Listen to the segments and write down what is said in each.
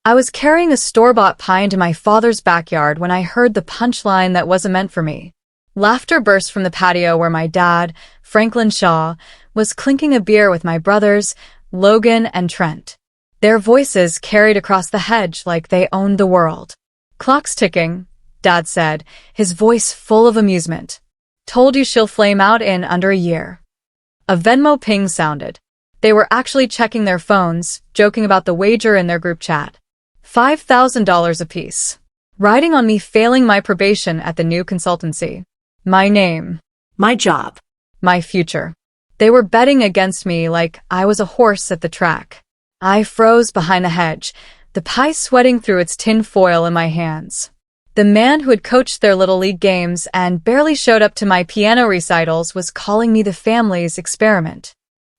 I was carrying a store-bought pie into my father's backyard when I heard the punchline that wasn't meant for me. Laughter burst from the patio where my dad, Franklin Shaw, was clinking a beer with my brothers, Logan and Trent. Their voices carried across the hedge like they owned the world. "Clock's ticking," Dad said, his voice full of amusement. "Told you she'll flame out in under a year." A Venmo ping sounded. They were actually checking their phones, joking about the wager in their group chat. $5,000 apiece. Riding on me failing my probation at the new consultancy. My name. My job. My future. They were betting against me like I was a horse at the track. I froze behind the hedge, the pie sweating through its tin foil in my hands. The man who had coached their Little League games and barely showed up to my piano recitals was calling me the family's experiment.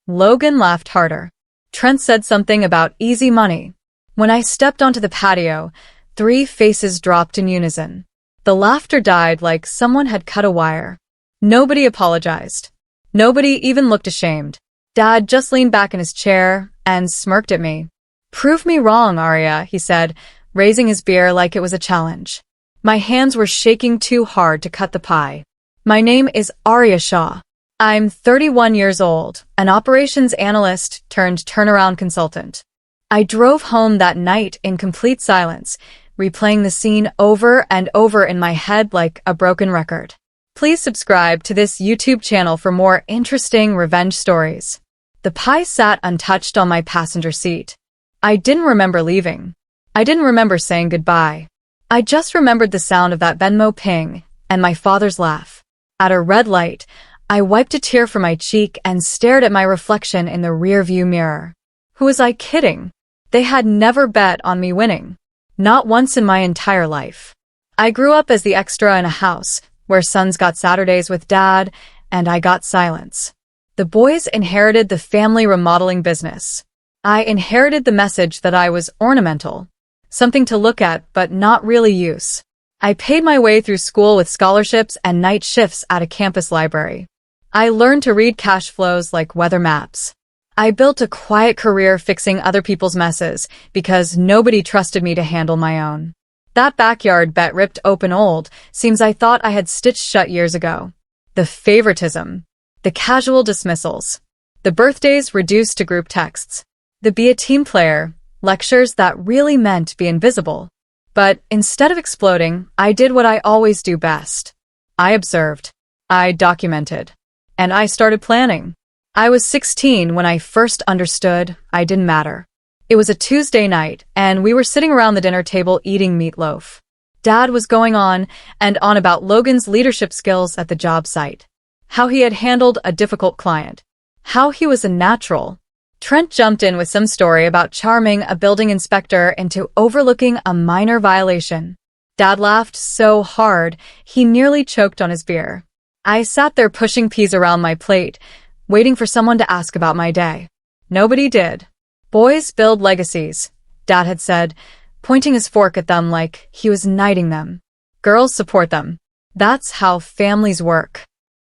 Logan laughed harder. Trent said something about easy money. When I stepped onto the patio, 3 faces dropped in unison. The laughter died like someone had cut a wire. Nobody apologized. Nobody even looked ashamed. Dad just leaned back in his chair and smirked at me. "Prove me wrong, Arya," he said, raising his beer like it was a challenge. My hands were shaking too hard to cut the pie. "My name is Arya Shaw. I'm 31 years old, an operations analyst turned turnaround consultant." I drove home that night in complete silence, replaying the scene over and over in my head like a broken record. Please subscribe to this YouTube channel for more interesting revenge stories. The pie sat untouched on my passenger seat. I didn't remember leaving. I didn't remember saying goodbye. I just remembered the sound of that Venmo ping and my father's laugh. At a red light, I wiped a tear from my cheek and stared at my reflection in the rearview mirror. Who was I kidding? They had never bet on me winning. Not once in my entire life. I grew up as the extra in a house where sons got Saturdays with Dad, and I got silence. The boys inherited the family remodeling business. I inherited the message that I was ornamental. Something to look at but not really use. I paid my way through school with scholarships and night shifts at a campus library. I learned to read cash flows like weather maps. I built a quiet career fixing other people's messes because nobody trusted me to handle my own. That backyard bet ripped open old seams I thought I had stitched shut years ago. The favoritism. The casual dismissals. The birthdays reduced to group texts. The be a team player lectures that really meant be invisible. But instead of exploding, I did what I always do best. I observed. I documented. And I started planning. I was 16 when I first understood I didn't matter. It was a Tuesday night, and we were sitting around the dinner table eating meatloaf. Dad was going on and on about Logan's leadership skills at the job site. How he had handled a difficult client. How he was a natural. Trent jumped in with some story about charming a building inspector into overlooking a minor violation. Dad laughed so hard, he nearly choked on his beer. I sat there pushing peas around my plate, waiting for someone to ask about my day. Nobody did. "Boys build legacies," Dad had said, pointing his fork at them like he was knighting them. "Girls support them. That's how families work."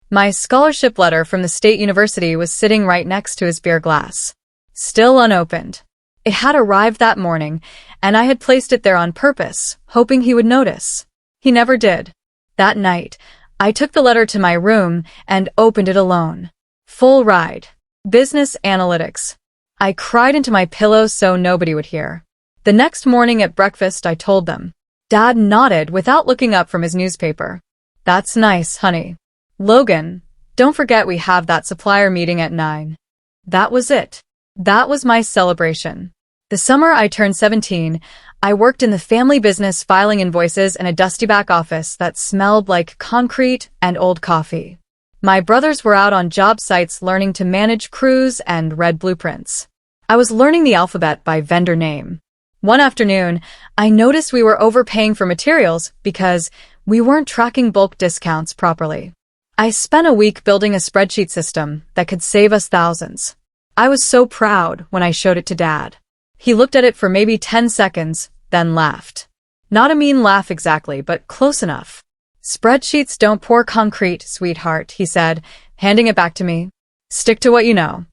My scholarship letter from the state university was sitting right next to his beer glass. Still unopened. It had arrived that morning, and I had placed it there on purpose, hoping he would notice. He never did. That night, I took the letter to my room and opened it alone. Full ride. Business analytics. I cried into my pillow so nobody would hear. The next morning at breakfast, I told them. Dad nodded without looking up from his newspaper. "That's nice, honey. Logan, don't forget we have that supplier meeting at 9. That was it. That was my celebration. The summer I turned 17, I worked in the family business filing invoices in a dusty back office that smelled like concrete and old coffee. My brothers were out on job sites learning to manage crews and read blueprints. I was learning the alphabet by vendor name. One afternoon, I noticed we were overpaying for materials because we weren't tracking bulk discounts properly. I spent a week building a spreadsheet system that could save us thousands. I was so proud when I showed it to Dad. He looked at it for maybe 10 seconds, then laughed. Not a mean laugh exactly, but close enough. "Spreadsheets don't pour concrete, sweetheart," he said, handing it back to me. "Stick to what you know."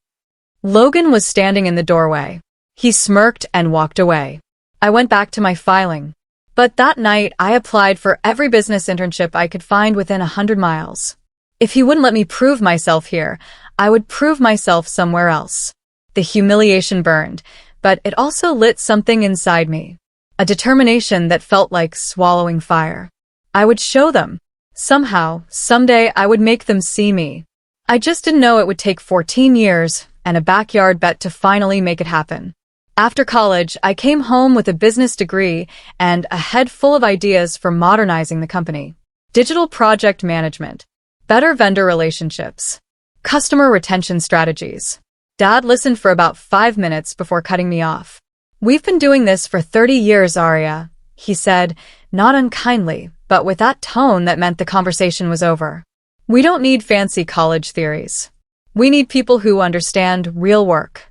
Logan was standing in the doorway. He smirked and walked away. I went back to my filing. But that night, I applied for every business internship I could find within 100 miles. If he wouldn't let me prove myself here, I would prove myself somewhere else. The humiliation burned, but it also lit something inside me. A determination that felt like swallowing fire. I would show them. Somehow, someday I would make them see me. I just didn't know it would take 14 years and a backyard bet to finally make it happen. After college, I came home with a business degree and a head full of ideas for modernizing the company. Digital project management, better vendor relationships, customer retention strategies. Dad listened for about 5 minutes before cutting me off. "We've been doing this for 30 years, Arya," he said, not unkindly, but with that tone that meant the conversation was over. "We don't need fancy college theories. We need people who understand real work."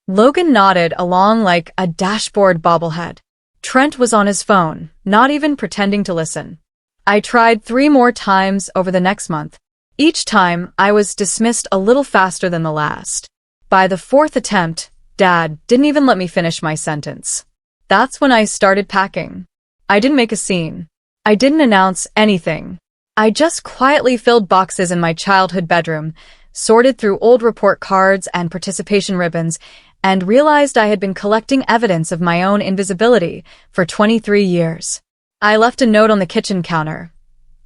Logan nodded along like a dashboard bobblehead. Trent was on his phone, not even pretending to listen. I tried 3 more times over the next month. Each time, I was dismissed a little faster than the last. By the 4th attempt, Dad didn't even let me finish my sentence. That's when I started packing. I didn't make a scene. I didn't announce anything. I just quietly filled boxes in my childhood bedroom, sorted through old report cards and participation ribbons, and realized I had been collecting evidence of my own invisibility for 23 years. I left a note on the kitchen counter.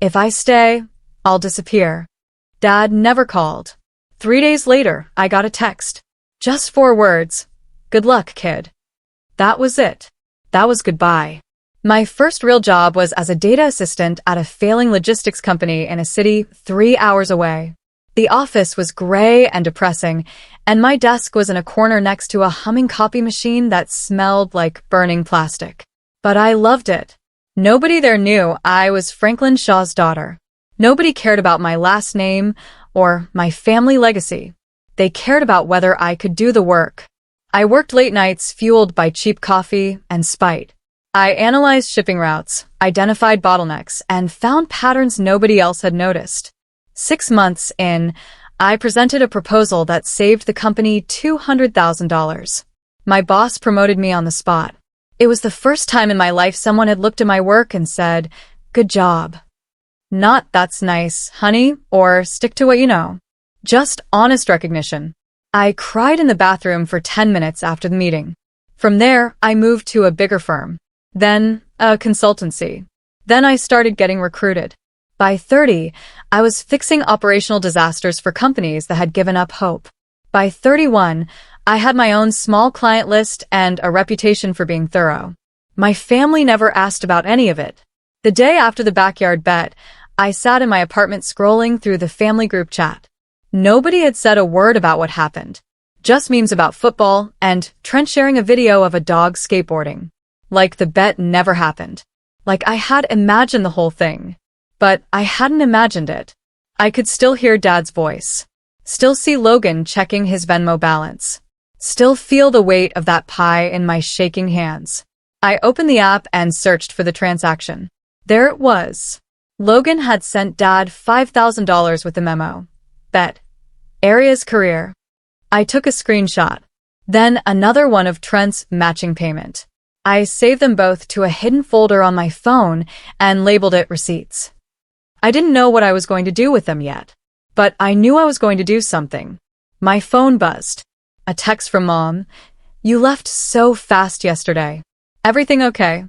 "If I stay, I'll disappear." Dad never called. 3 days later, I got a text. Just 4 words. "Good luck, kid." That was it. That was goodbye. My first real job was as a data assistant at a failing logistics company in a city 3 hours away. The office was gray and depressing, and my desk was in a corner next to a humming copy machine that smelled like burning plastic. But I loved it. Nobody there knew I was Franklin Shaw's daughter. Nobody cared about my last name or my family legacy. They cared about whether I could do the work. I worked late nights fueled by cheap coffee and spite. I analyzed shipping routes, identified bottlenecks, and found patterns nobody else had noticed. 6 months in, I presented a proposal that saved the company $200,000. My boss promoted me on the spot. It was the first time in my life someone had looked at my work and said, "Good job." Not "That's nice, honey," or "Stick to what you know." Just honest recognition. I cried in the bathroom for 10 minutes after the meeting. From there, I moved to a bigger firm. Then, a consultancy. Then I started getting recruited. By 30, I was fixing operational disasters for companies that had given up hope. By 31, I had my own small client list and a reputation for being thorough. My family never asked about any of it. The day after the backyard bet, I sat in my apartment scrolling through the family group chat. Nobody had said a word about what happened. Just memes about football and Trent sharing a video of a dog skateboarding. Like the bet never happened. Like I had imagined the whole thing. But I hadn't imagined it. I could still hear Dad's voice. Still see Logan checking his Venmo balance. Still feel the weight of that pie in my shaking hands. I opened the app and searched for the transaction. There it was. Logan had sent Dad $5,000 with the memo. Bet. Arya's career. I took a screenshot. Then another one of Trent's matching payment. I saved them both to a hidden folder on my phone and labeled it receipts. I didn't know what I was going to do with them yet, but I knew I was going to do something. My phone buzzed. A text from Mom. "You left so fast yesterday. Everything okay?"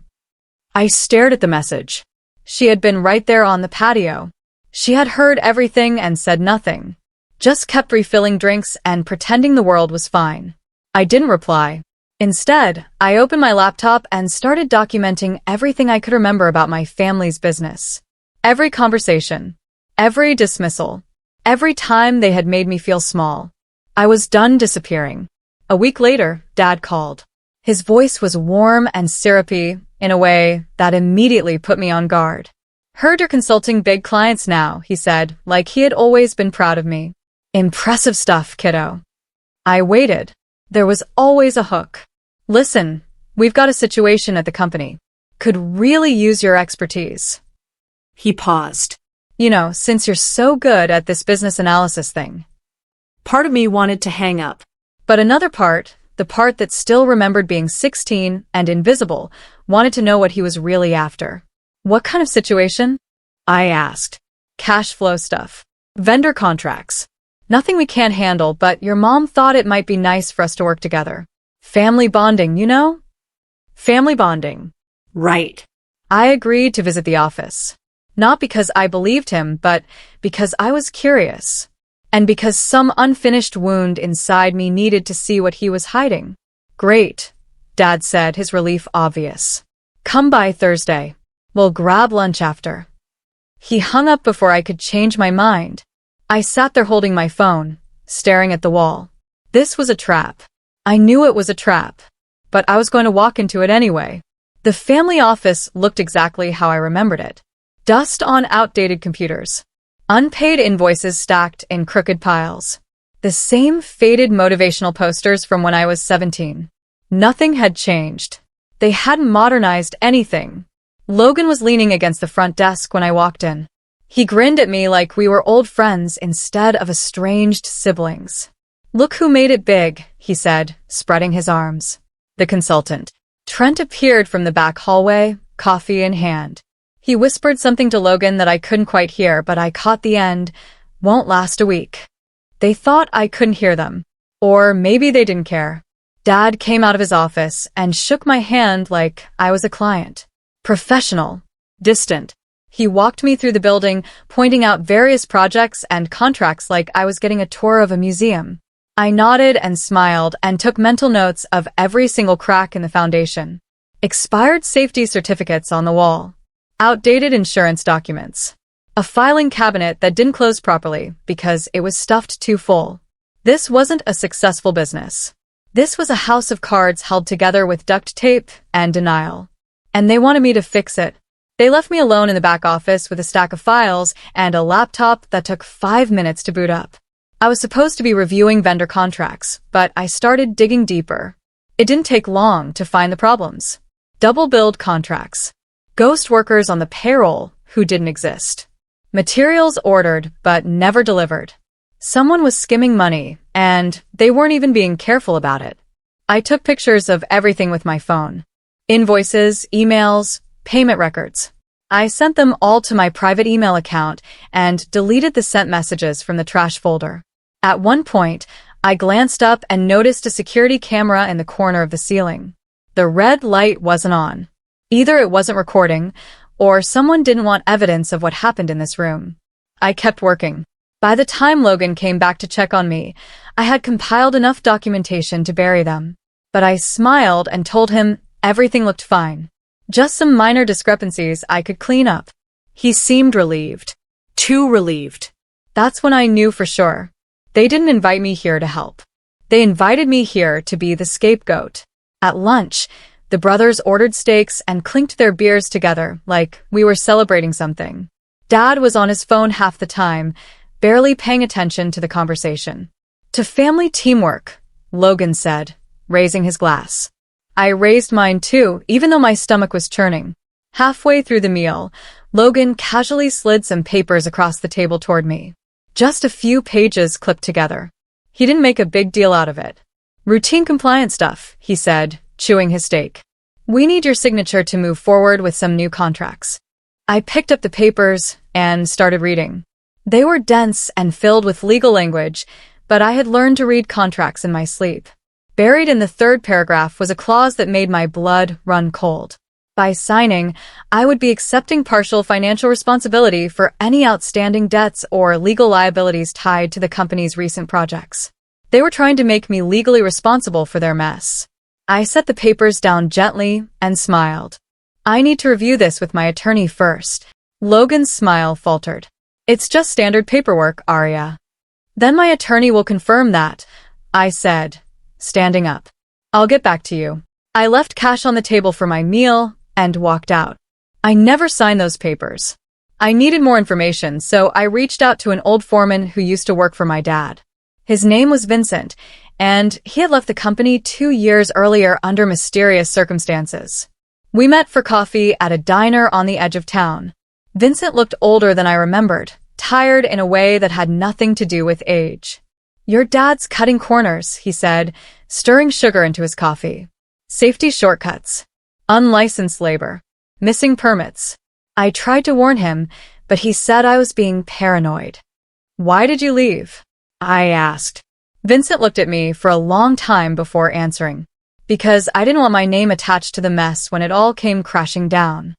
I stared at the message. She had been right there on the patio. She had heard everything and said nothing. Just kept refilling drinks and pretending the world was fine. I didn't reply. Instead, I opened my laptop and started documenting everything I could remember about my family's business. Every conversation. Every dismissal. Every time they had made me feel small. I was done disappearing. A week later, Dad called. His voice was warm and syrupy in a way that immediately put me on guard. "Heard you're consulting big clients now," he said, like he had always been proud of me. "Impressive stuff, kiddo." I waited. There was always a hook. "Listen, we've got a situation at the company. Could really use your expertise." He paused. Since you're so good at this business analysis thing." Part of me wanted to hang up. But another part, the part that still remembered being 16 and invisible, wanted to know what he was really after. What kind of situation? I asked. Cash flow stuff. Vendor contracts. Nothing we can't handle, but your mom thought it might be nice for us to work together. Family bonding, you know? Family bonding. Right. I agreed to visit the office. Not because I believed him, but because I was curious. And because some unfinished wound inside me needed to see what he was hiding. Great, Dad said, his relief obvious. Come by Thursday. We'll grab lunch after. He hung up before I could change my mind. I sat there holding my phone, staring at the wall. This was a trap. I knew it was a trap. But I was going to walk into it anyway. The family office looked exactly how I remembered it. Dust on outdated computers. Unpaid invoices stacked in crooked piles. The same faded motivational posters from when I was 17. Nothing had changed. They hadn't modernized anything. Logan was leaning against the front desk when I walked in. He grinned at me like we were old friends instead of estranged siblings. Look who made it big, he said, spreading his arms. The consultant. Trent appeared from the back hallway, coffee in hand. He whispered something to Logan that I couldn't quite hear, but I caught the end. Won't last a week. They thought I couldn't hear them. Or maybe they didn't care. Dad came out of his office and shook my hand like I was a client. Professional. Distant. He walked me through the building, pointing out various projects and contracts like I was getting a tour of a museum. I nodded and smiled and took mental notes of every single crack in the foundation. Expired safety certificates on the wall. Outdated insurance documents. A filing cabinet that didn't close properly because it was stuffed too full. This wasn't a successful business. This was a house of cards held together with duct tape and denial. And they wanted me to fix it. They left me alone in the back office with a stack of files and a laptop that took 5 minutes to boot up. I was supposed to be reviewing vendor contracts, but I started digging deeper. It didn't take long to find the problems. Double-billed contracts. Ghost workers on the payroll who didn't exist. Materials ordered but never delivered. Someone was skimming money, and they weren't even being careful about it. I took pictures of everything with my phone. Invoices, emails, payment records. I sent them all to my private email account and deleted the sent messages from the trash folder. At one point, I glanced up and noticed a security camera in the corner of the ceiling. The red light wasn't on. Either it wasn't recording, or someone didn't want evidence of what happened in this room. I kept working. By the time Logan came back to check on me, I had compiled enough documentation to bury them. But I smiled and told him everything looked fine. Just some minor discrepancies I could clean up. He seemed relieved. Too relieved. That's when I knew for sure. They didn't invite me here to help. They invited me here to be the scapegoat. At lunch, the brothers ordered steaks and clinked their beers together like we were celebrating something. Dad was on his phone half the time, barely paying attention to the conversation. To family teamwork, Logan said, raising his glass. I raised mine too, even though my stomach was churning. Halfway through the meal, Logan casually slid some papers across the table toward me. Just a few pages clipped together. He didn't make a big deal out of it. Routine compliance stuff, he said, chewing his steak. We need your signature to move forward with some new contracts. I picked up the papers and started reading. They were dense and filled with legal language, but I had learned to read contracts in my sleep. Buried in the third paragraph was a clause that made my blood run cold. By signing, I would be accepting partial financial responsibility for any outstanding debts or legal liabilities tied to the company's recent projects. They were trying to make me legally responsible for their mess. I set the papers down gently and smiled. I need to review this with my attorney first. Logan's smile faltered. It's just standard paperwork, Arya. Then my attorney will confirm that, I said, standing up. I'll get back to you. I left cash on the table for my meal and walked out. I never signed those papers. I needed more information, so I reached out to an old foreman who used to work for my dad. His name was Vincent, and he had left the company 2 years earlier under mysterious circumstances. We met for coffee at a diner on the edge of town. Vincent looked older than I remembered, tired in a way that had nothing to do with age. Your dad's cutting corners, he said, stirring sugar into his coffee. Safety shortcuts. Unlicensed labor. Missing permits. I tried to warn him, but he said I was being paranoid. Why did you leave? I asked. Vincent looked at me for a long time before answering. Because I didn't want my name attached to the mess when it all came crashing down.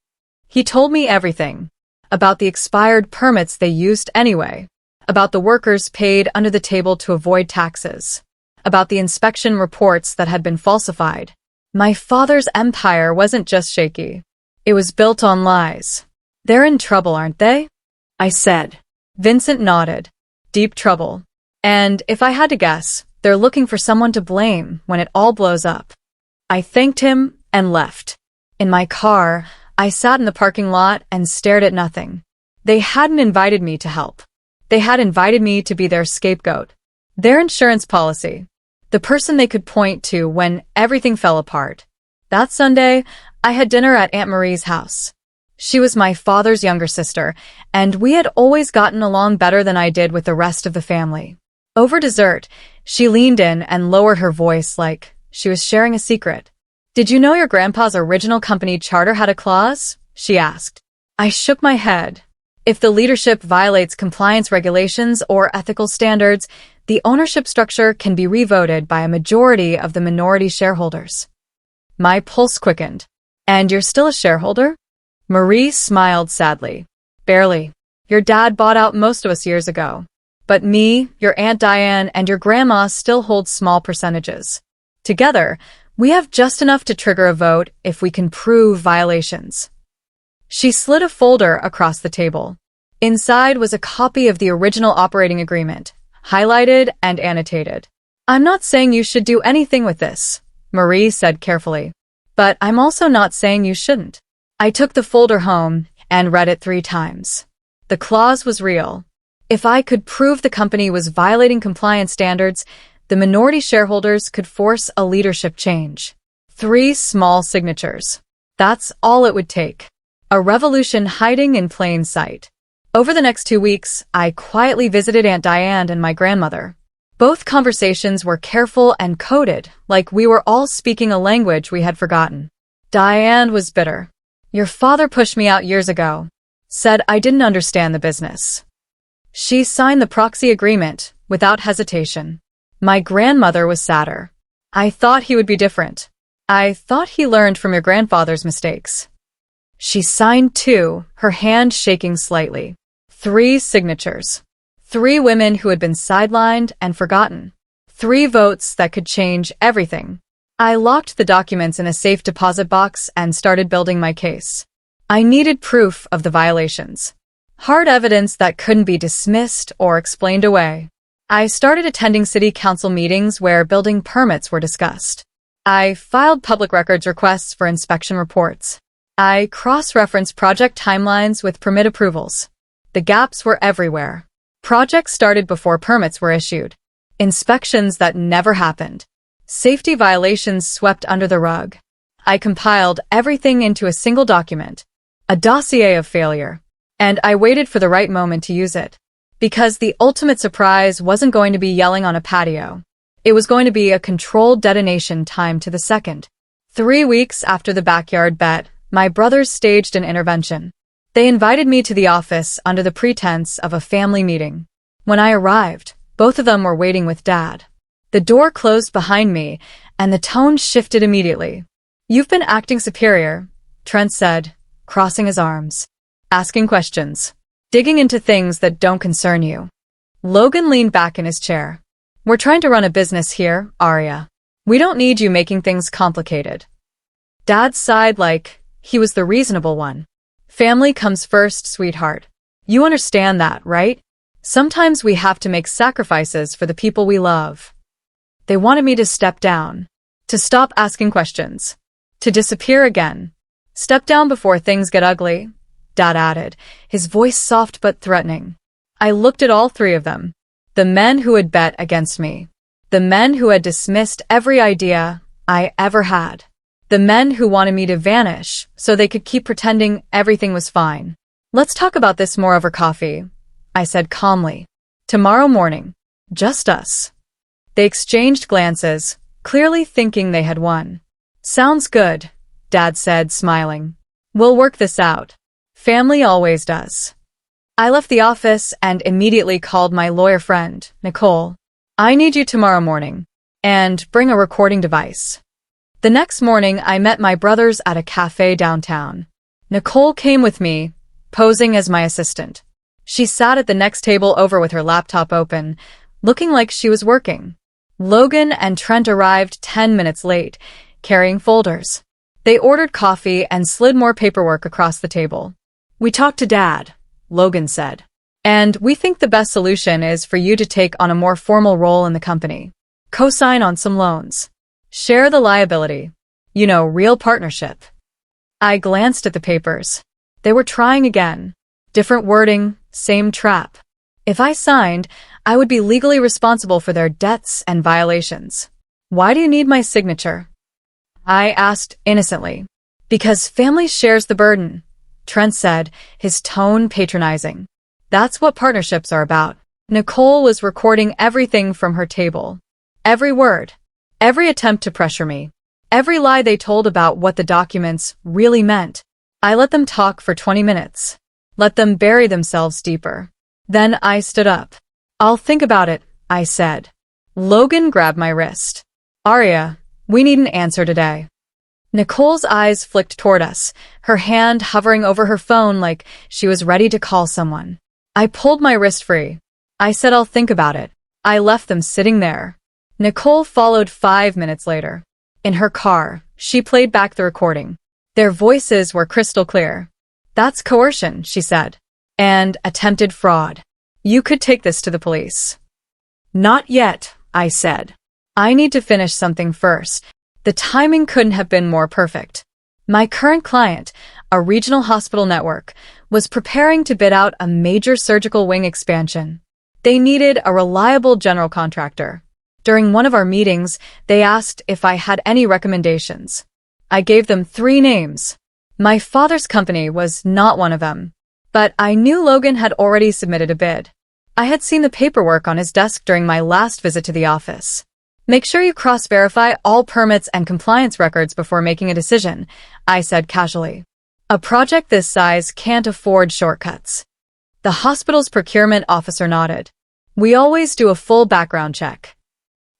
He told me everything. About the expired permits they used anyway. About the workers paid under the table to avoid taxes. About the inspection reports that had been falsified. My father's empire wasn't just shaky. It was built on lies. They're in trouble, aren't they? I said. Vincent nodded. Deep trouble. And if I had to guess, they're looking for someone to blame when it all blows up. I thanked him and left. In my car, I sat in the parking lot and stared at nothing. They hadn't invited me to help. They had invited me to be their scapegoat. Their insurance policy. The person they could point to when everything fell apart. That Sunday, I had dinner at Aunt Marie's house. She was my father's younger sister, and we had always gotten along better than I did with the rest of the family. Over dessert, she leaned in and lowered her voice like she was sharing a secret. Did you know your grandpa's original company charter had a clause? She asked. I shook my head. If the leadership violates compliance regulations or ethical standards, the ownership structure can be revoted by a majority of the minority shareholders. My pulse quickened. And you're still a shareholder? Marie smiled sadly. Barely. Your dad bought out most of us years ago. But me, your Aunt Diane, and your grandma still hold small percentages. Together, we have just enough to trigger a vote if we can prove violations. She slid a folder across the table. Inside was a copy of the original operating agreement, highlighted and annotated. I'm not saying you should do anything with this, Marie said carefully. But I'm also not saying you shouldn't. I took the folder home and read it 3 times. The clause was real. If I could prove the company was violating compliance standards, the minority shareholders could force a leadership change. 3 small signatures. That's all it would take. A revolution hiding in plain sight. Over the next 2 weeks, I quietly visited Aunt Diane and my grandmother. Both conversations were careful and coded, like we were all speaking a language we had forgotten. Diane was bitter. Your father pushed me out years ago. Said I didn't understand the business. She signed the proxy agreement without hesitation. My grandmother was sadder. I thought he would be different. I thought he learned from your grandfather's mistakes. She signed too, her hand shaking slightly. 3 signatures. 3 women who had been sidelined and forgotten. 3 votes that could change everything. I locked the documents in a safe deposit box and started building my case. I needed proof of the violations. Hard evidence that couldn't be dismissed or explained away. I started attending city council meetings where building permits were discussed. I filed public records requests for inspection reports. I cross-referenced project timelines with permit approvals. The gaps were everywhere. Projects started before permits were issued. Inspections that never happened. Safety violations swept under the rug. I compiled everything into a single document. A dossier of failure. And I waited for the right moment to use it. Because the ultimate surprise wasn't going to be yelling on a patio. It was going to be a controlled detonation timed to the second. 3 weeks after the backyard bet, my brothers staged an intervention. They invited me to the office under the pretense of a family meeting. When I arrived, both of them were waiting with Dad. The door closed behind me, and the tone shifted immediately. You've been acting superior, Trent said, crossing his arms. Asking questions. Digging into things that don't concern you. Logan leaned back in his chair. We're trying to run a business here, Arya. We don't need you making things complicated. Dad sighed like he was the reasonable one. Family comes first, sweetheart. You understand that, right? Sometimes we have to make sacrifices for the people we love. They wanted me to step down. To stop asking questions. To disappear again. Step down before things get ugly, Dad added, his voice soft but threatening. I looked at all 3 of them. The men who had bet against me. The men who had dismissed every idea I ever had. The men who wanted me to vanish so they could keep pretending everything was fine. Let's talk about this more over coffee, I said calmly. Tomorrow morning. Just us. They exchanged glances, clearly thinking they had won. Sounds good, Dad said, smiling. We'll work this out. Family always does. I left the office and immediately called my lawyer friend, Nicole. I need you tomorrow morning. And bring a recording device. The next morning, I met my brothers at a cafe downtown. Nicole came with me, posing as my assistant. She sat at the next table over with her laptop open, looking like she was working. Logan and Trent arrived 10 minutes late, carrying folders. They ordered coffee and slid more paperwork across the table. We talked to Dad, Logan said. And we think the best solution is for you to take on a more formal role in the company. Co-sign on some loans. Share the liability. You know, real partnership. I glanced at the papers. They were trying again. Different wording, same trap. If I signed, I would be legally responsible for their debts and violations. Why do you need my signature? I asked innocently. Because family shares the burden, Trent said, his tone patronizing. That's what partnerships are about. Nicole was recording everything from her table. Every word. Every attempt to pressure me. Every lie they told about what the documents really meant. I let them talk for 20 minutes. Let them bury themselves deeper. Then I stood up. I'll think about it, I said. Logan grabbed my wrist. Aria, we need an answer today. Nicole's eyes flicked toward us, her hand hovering over her phone like she was ready to call someone. I pulled my wrist free. I said I'll think about it. I left them sitting there. Nicole followed 5 minutes later. In her car, she played back the recording. Their voices were crystal clear. That's coercion, she said. And attempted fraud. You could take this to the police. Not yet, I said. I need to finish something first. The timing couldn't have been more perfect. My current client, a regional hospital network, was preparing to bid out a major surgical wing expansion. They needed a reliable general contractor. During one of our meetings, they asked if I had any recommendations. I gave them 3 names. My father's company was not one of them. But I knew Logan had already submitted a bid. I had seen the paperwork on his desk during my last visit to the office. Make sure you cross-verify all permits and compliance records before making a decision, I said casually. A project this size can't afford shortcuts. The hospital's procurement officer nodded. We always do a full background check.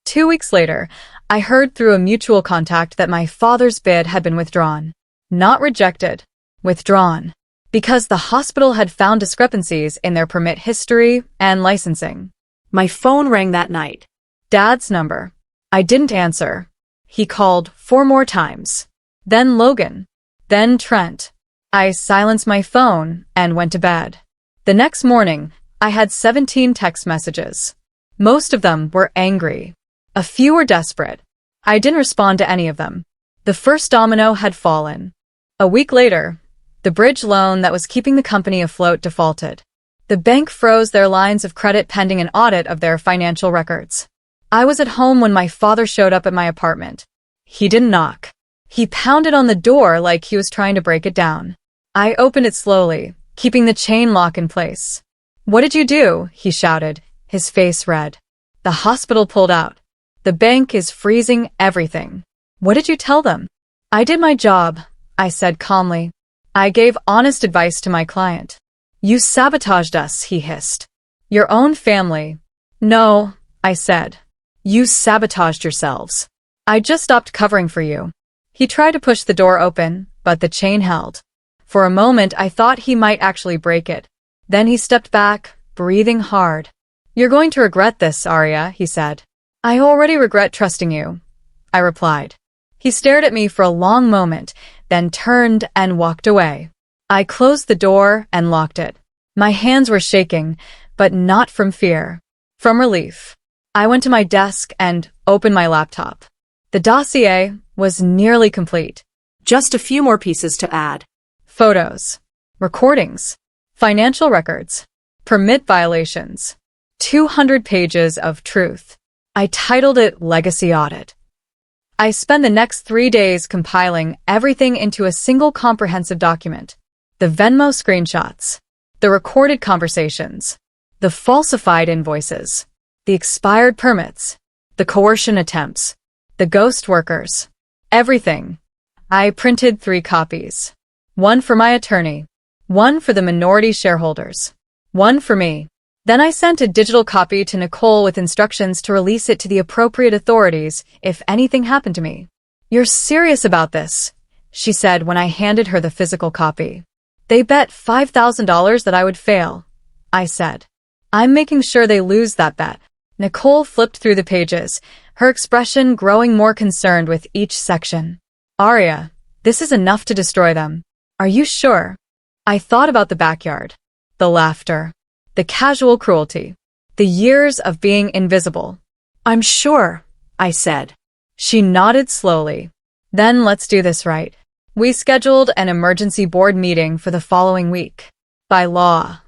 2 weeks later, I heard through a mutual contact that my father's bid had been withdrawn. Not rejected. Withdrawn. Because the hospital had found discrepancies in their permit history and licensing. My phone rang that night. Dad's number. I didn't answer. He called 4 more times. Then Logan. Then Trent. I silenced my phone and went to bed. The next morning, I had 17 text messages. Most of them were angry. A few were desperate. I didn't respond to any of them. The first domino had fallen. A week later, the bridge loan that was keeping the company afloat defaulted. The bank froze their lines of credit pending an audit of their financial records. I was at home when my father showed up at my apartment. He didn't knock. He pounded on the door like he was trying to break it down. I opened it slowly, keeping the chain lock in place. What did you do? He shouted, his face red. The hospital pulled out. The bank is freezing everything. What did you tell them? I did my job, I said calmly. I gave honest advice to my client. You sabotaged us, he hissed. Your own family. No, I said. You sabotaged yourselves. I just stopped covering for you. He tried to push the door open, but the chain held. For a moment, I thought he might actually break it. Then he stepped back, breathing hard. You're going to regret this, Aria, he said. I already regret trusting you, I replied. He stared at me for a long moment, then turned and walked away. I closed the door and locked it. My hands were shaking, but not from fear. From relief. I went to my desk and opened my laptop. The dossier was nearly complete. Just a few more pieces to add. Photos. Recordings. Financial records. Permit violations. 200 pages of truth. I titled it Legacy Audit. I spent the next 3 days compiling everything into a single comprehensive document. The Venmo screenshots. The recorded conversations. The falsified invoices. The expired permits. The coercion attempts. The ghost workers. Everything. I printed 3 copies. One for my attorney. One for the minority shareholders. One for me. Then I sent a digital copy to Nicole with instructions to release it to the appropriate authorities if anything happened to me. "You're serious about this?" she said when I handed her the physical copy. "They bet $5,000 that I would fail," I said. "I'm making sure they lose that bet." Nicole flipped through the pages, her expression growing more concerned with each section. "Aria, this is enough to destroy them. Are you sure?" I thought about the backyard, the laughter, the casual cruelty, the years of being invisible. "I'm sure," I said. She nodded slowly. "Then let's do this right." We scheduled an emergency board meeting for the following week. By law,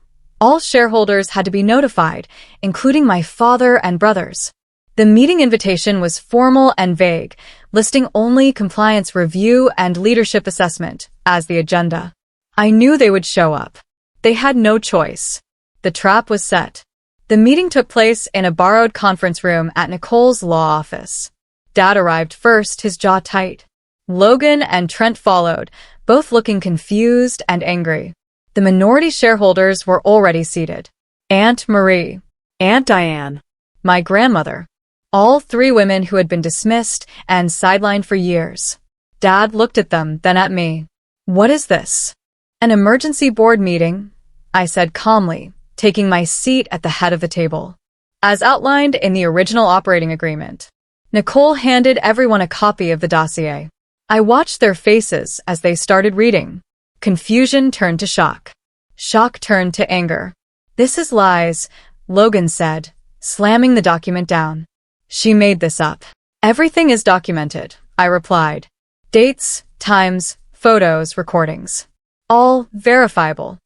all shareholders had to be notified, including my father and brothers. The meeting invitation was formal and vague, listing only compliance review and leadership assessment as the agenda. I knew they would show up. They had no choice. The trap was set. The meeting took place in a borrowed conference room at Nicole's law office. Dad arrived first, his jaw tight. Logan and Trent followed, both looking confused and angry. The minority shareholders were already seated. Aunt Marie, Aunt Diane, my grandmother, all 3 women who had been dismissed and sidelined for years. Dad looked at them, then at me. "What is this?" "An emergency board meeting," I said calmly, taking my seat at the head of the table. "As outlined in the original operating agreement." Nicole handed everyone a copy of the dossier. I watched their faces as they started reading. Confusion turned to shock. Shock turned to anger. "This is lies," Logan said, slamming the document down. "She made this up." "Everything is documented," I replied. "Dates, times, photos, recordings. All verifiable."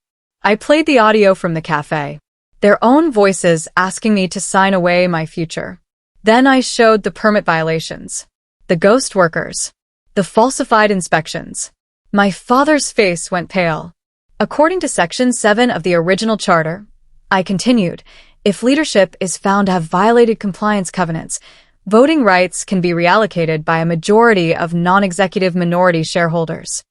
I played the audio from the cafe, their own voices asking me to sign away my future. Then I showed the permit violations, the ghost workers, the falsified inspections. My father's face went pale. "According to Section 7 of the original charter," I continued, "if leadership is found to have violated compliance covenants, voting rights can be reallocated by a majority of non-executive minority shareholders."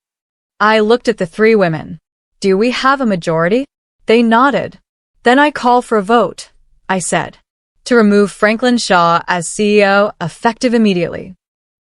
I looked at the 3 women. "Do we have a majority?" They nodded. "Then I call for a vote," I said, "to remove Franklin Shaw as CEO effective immediately."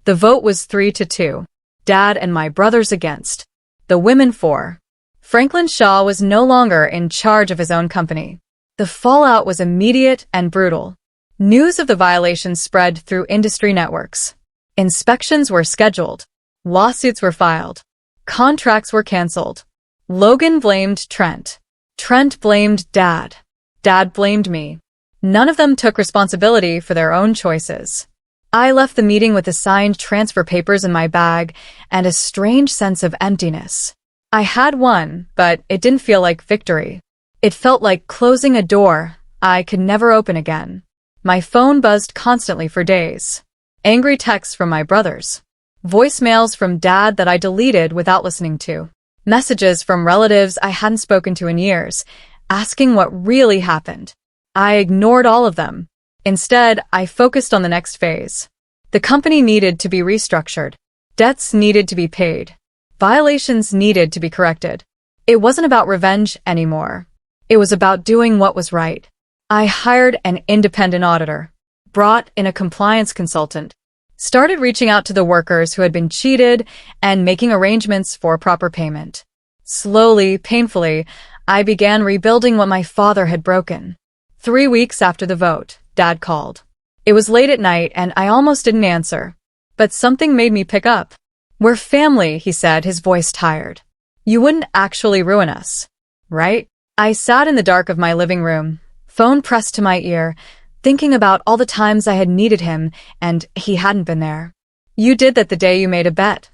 The vote was 3-2. Dad and my brothers against. The women for. Franklin Shaw was no longer in charge of his own company. The fallout was immediate and brutal. News of the violations spread through industry networks. Inspections were scheduled. Lawsuits were filed. Contracts were canceled. Logan blamed Trent. Trent blamed Dad. Dad blamed me. None of them took responsibility for their own choices. I left the meeting with the signed transfer papers in my bag and a strange sense of emptiness. I had won, but it didn't feel like victory. It felt like closing a door I could never open again. My phone buzzed constantly for days. Angry texts from my brothers. Voicemails from Dad that I deleted without listening to. Messages from relatives I hadn't spoken to in years, asking what really happened. I ignored all of them. Instead, I focused on the next phase. The company needed to be restructured. Debts needed to be paid. Violations needed to be corrected. It wasn't about revenge anymore. It was about doing what was right. I hired an independent auditor, brought in a compliance consultant, started reaching out to the workers who had been cheated and making arrangements for proper payment. Slowly, painfully, I began rebuilding what my father had broken. 3 weeks after the vote, Dad called. It was late at night and I almost didn't answer. But something made me pick up. "We're family," he said, his voice tired. "You wouldn't actually ruin us, right?" I sat in the dark of my living room, phone pressed to my ear, thinking about all the times I had needed him and he hadn't been there. "You did that the day you made a bet,"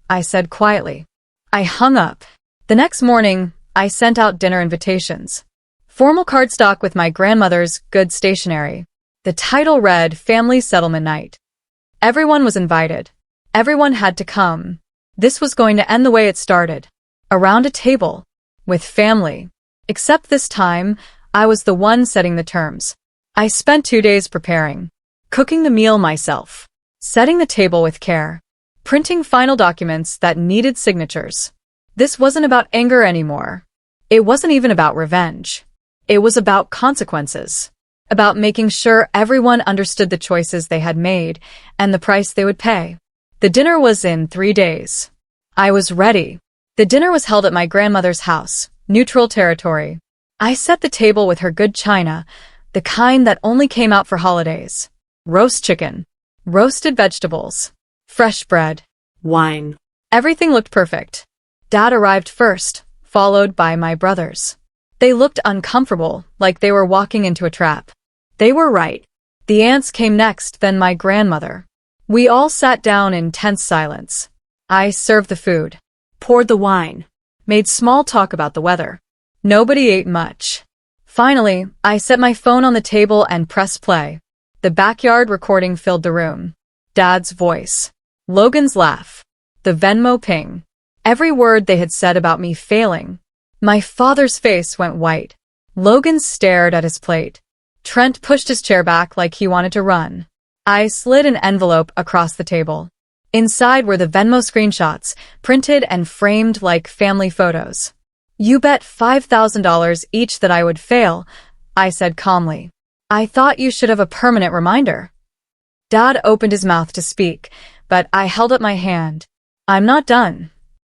I said quietly. I hung up. The next morning, I sent out dinner invitations. Formal cardstock with my grandmother's good stationery. The title read Family Settlement Night. Everyone was invited. Everyone had to come. This was going to end the way it started. Around a table. With family. Except this time, I was the one setting the terms. I spent 2 days preparing. Cooking the meal myself. setting the table with care, printing final documents that needed signatures. This wasn't about anger anymore. It wasn't even about revenge. It was about consequences, about making sure everyone understood the choices they had made and the price they would pay. The dinner was in 3 days. I was ready. The dinner was held at my grandmother's house, neutral territory. I set the table with her good china, the kind that only came out for holidays. Roast chicken, roasted vegetables, fresh bread, wine. everything looked perfect. Dad arrived first, followed by my brothers. They looked uncomfortable, like they were walking into a trap. They were right. The aunts came next, then my grandmother. We all sat down in tense silence. I served the food, Poured the wine. made small talk about the weather. Nobody ate much. Finally, I set my phone on the table and pressed play. The backyard recording filled the room. Dad's voice. Logan's laugh. The Venmo ping. Every word they had said about me failing. My father's face went white. Logan stared at his plate. Trent pushed his chair back like he wanted to run. I slid an envelope across the table. Inside were the Venmo screenshots, printed and framed like family photos. You bet $5,000 each that I would fail, I said calmly. I thought you should have a permanent reminder. Dad opened his mouth to speak, but I held up my hand. I'm not done.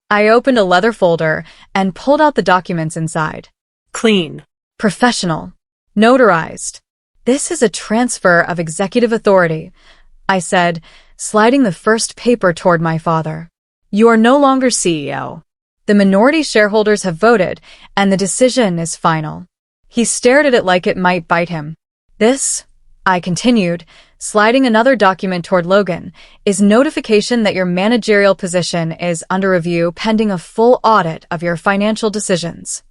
I opened a leather folder and pulled out the documents inside. Clean. Professional. Notarized. This is a transfer of executive authority, I said, sliding the first paper toward my father. You are no longer CEO. The minority shareholders have voted, and the decision is final. He stared at it like it might bite him. This, I continued, sliding another document toward Logan, is notification that your managerial position is under review pending a full audit of your financial decisions.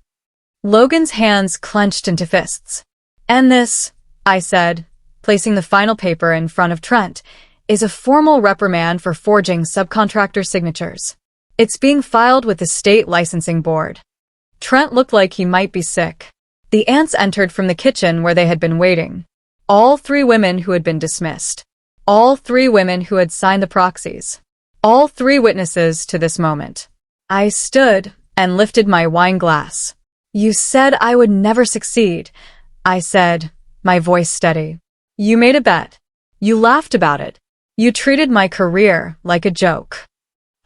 Logan's hands clenched into fists. And this, I said, placing the final paper in front of Trent, is a formal reprimand for forging subcontractor signatures. It's being filed with the state licensing board. Trent looked like he might be sick. The aunts entered from the kitchen where they had been waiting. All 3 women who had been dismissed. All 3 women who had signed the proxies. All 3 witnesses to this moment. I stood and lifted my wine glass. You said I would never succeed, I said, my voice steady. You made a bet. You laughed about it. You treated my career like a joke.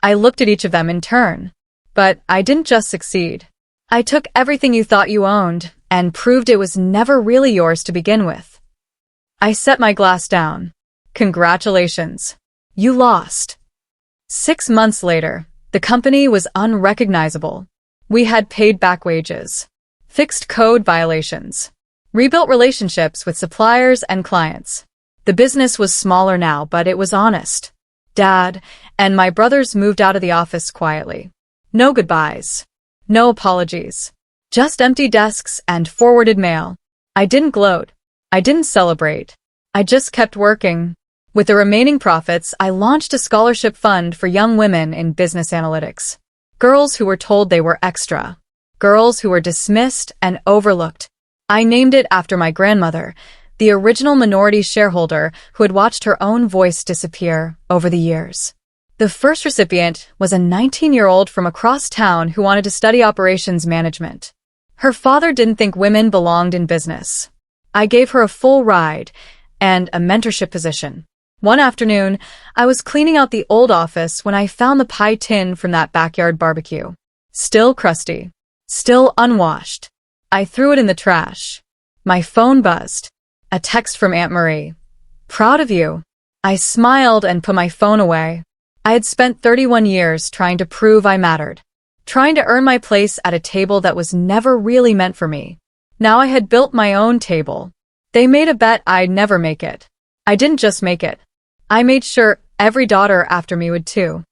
I looked at each of them in turn. But I didn't just succeed. I took everything you thought you owned and proved it was never really yours to begin with. I set my glass down. Congratulations. You lost. 6 months later, the company was unrecognizable. We had paid back wages, fixed code violations, rebuilt relationships with suppliers and clients. The business was smaller now, but it was honest. Dad and my brothers moved out of the office quietly. No goodbyes. No apologies. Just empty desks and forwarded mail. I didn't gloat. I didn't celebrate. I just kept working. With the remaining profits, I launched a scholarship fund for young women in business analytics. Girls who were told they were extra. Girls who were dismissed and overlooked. I named it after my grandmother, the original minority shareholder who had watched her own voice disappear over the years. The first recipient was a 19-year-old from across town who wanted to study operations management. Her father didn't think women belonged in business. I gave her a full ride and a mentorship position. One afternoon, I was cleaning out the old office when I found the pie tin from that backyard barbecue. Still crusty. Still unwashed. I threw it in the trash. My phone buzzed. A text from Aunt Marie. Proud of you. I smiled and put my phone away. I had spent 31 years trying to prove I mattered. Trying to earn my place at a table that was never really meant for me. Now I had built my own table. They made a bet I'd never make it. I didn't just make it. I made sure every daughter after me would too.